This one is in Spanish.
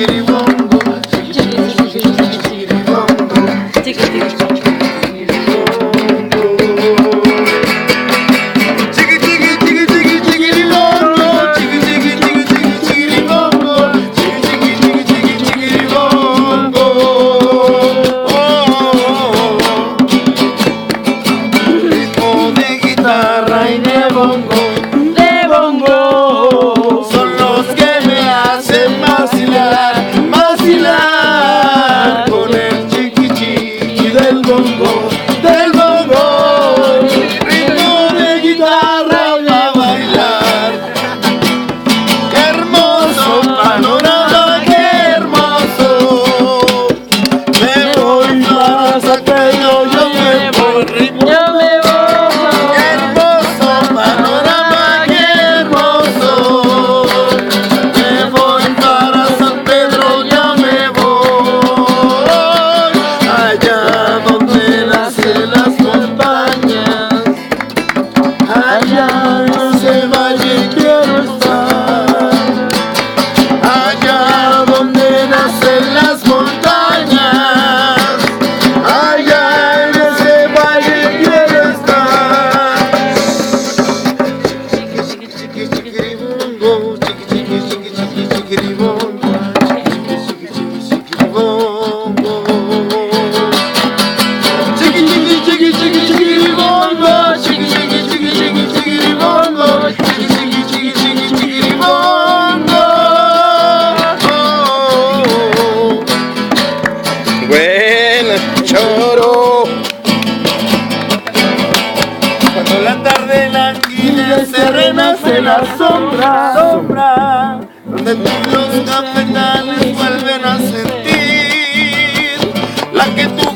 chiquiribongo, de bongo, son los que me hacen vacilar, vacilar con el chiqui chiqui del bongo, ritmo de guitarra para bailar. Qué hermoso panorama, qué hermoso. Me voy para San Pedro, yo me voy, ritmo. Allá en ese valle quiero estar, allá donde nacen las montañas, allá en ese valle quiero estar. Chiqui chiqui chiquiribongo, chiqui chiqui chiqui chiqui chiquiribongo, chiqui chiqui chiqui chiquiribongo, chiqui chiqui chiqui chiqui chiquiribongo, chiqui chiqui chiqui chiqui chiquiribongo, chiqui chiqui chiqui chiqui chiquiribongo. Buena, choro. Cuando la tarde languidece renace la sombra, donde todos los cafetales vuelven a sentir la que tú